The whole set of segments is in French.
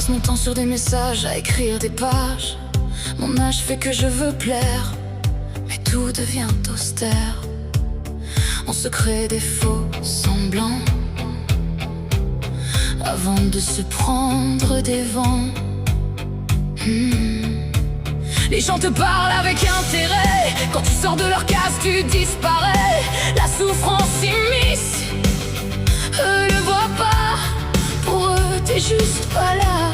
passe mon temps sur des messages, à écrire des pages. Mon âge fait que je veux plaire, mais tout devient austère. On se crée des faux semblants avant de se prendre des vents. Les gens te parlent avec intérêt. Quand tu sors de leur case, tu disparais. La souffrance s'immisce, eux le voient pas. Pour eux, t'es juste pas là.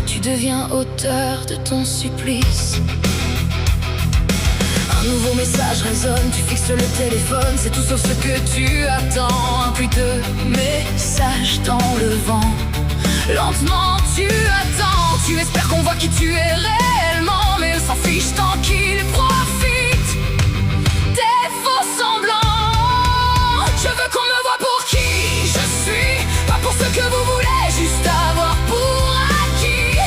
Tu deviens auteur de ton supplice. Un nouveau message résonne, tu fixes le téléphone. C'est tout sauf ce que tu attends. Un puits de messages dans le vent. Lentement tu attends, tu espères qu'on voit qui tu es réellement. Mais eux s'en fichent tant qu'ils profitent des faux semblants. Je veux qu'on me voie pour qui je suis, pas pour ce que vous voulez juste avoir pour acquis.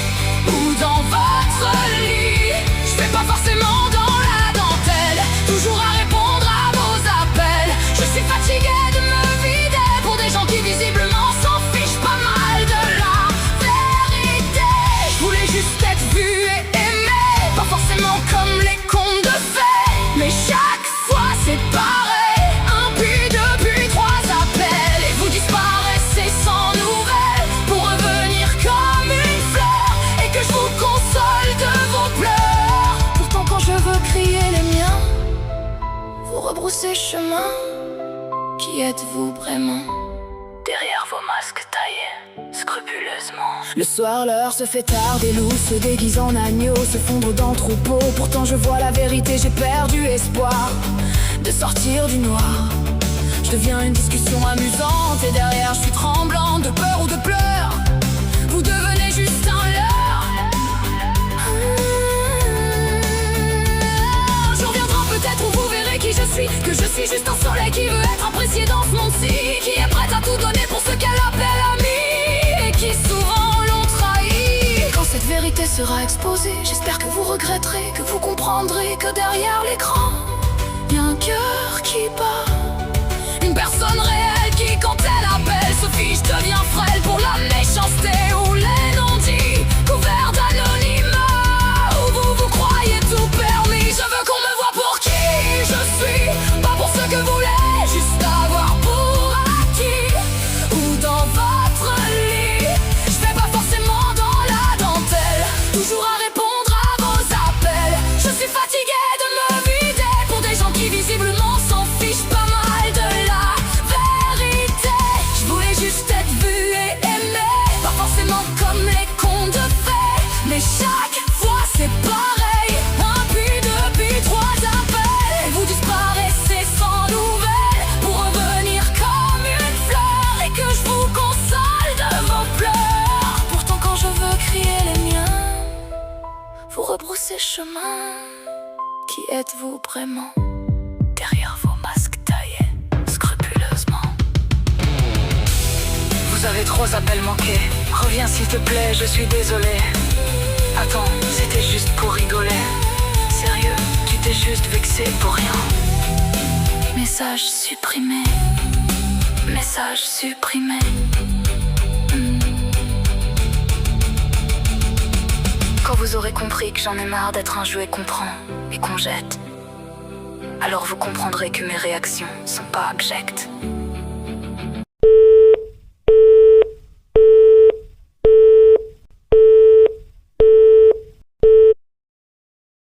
Ou dans votre lit, je fais pas forcément dans la dentelle, toujours à répondre à vos appels. Je suis fatigué de me vider pour des gens qui visiblement s'en fichent pas mal de la vérité. Je voulais juste être vu et aimé, pas forcément comme les contes de fées. Mais chaque fois c'est pareil, un but, deux buts, trois appels, et vous disparaissez sans nouvelles pour revenir comme une fleur, et que je vous console de vos pleurs. Pourtant quand je veux crier les miens, vous rebroussez chemin. Qui êtes-vous vraiment derrière vos masques taillés scrupuleusement? Le soir l'heure se fait tard, des loups se déguisent en agneaux, se fondre dans le troupeau. Pourtant je vois la vérité, j'ai perdu espoir de sortir du noir. Je deviens une discussion amusante, et derrière je suis tremblante de peur ou de pleurs. Vous devenez juste un leurre. Je reviendrai peut-être où vous verrez qui je suis, que je suis juste un soleil qui veut être apprécié dans ce monde-ci, qui est prête à tout donner pour ce qu'elle appelle ami, et qui souvent l'ont trahi. Quand cette vérité sera exposée, j'espère que vous regretterez, que vous comprendrez que derrière l'écran y a un cœur qui bat, une personne réelle qui, quand elle appelle, se fiche, devient frêle pour la méchanceté ou les non-dits, couverts d'anonymat, où vous vous croyez tout permis. Je veux qu'on me voie pour qui je suis, pas pour ce que vous voulez juste avoir pour acquis. Ou dans votre lit, je fais pas forcément dans la dentelle, toujours à répondre à vos appels. Je suis fatigué de me vider pour des gens qui visiblement s'en fichent pas mal de la vérité. Je voulais juste être vu et aimé, pas forcément comme les contes de fées. Mais chaque fois c'est pareil, un but, deux buts, trois appels, et vous disparaissez sans nouvelles pour revenir comme une fleur, et que je vous console de vos pleurs. Pourtant quand je veux crier les miens, vous rebroussez chemin. Qui êtes-vous vraiment derrière vos masques taillés scrupuleusement? Vous avez 3 appels manqués, reviens s'il te plaît, je suis désolé. Attends, c'était juste pour rigoler. Sérieux, tu t'es juste vexé pour rien. Message supprimé, message supprimé. Quand vous aurez compris que j'en ai marre d'être un jouet qu'on prend et qu'on jette, alors vous comprendrez que mes réactions sont pas abjectes.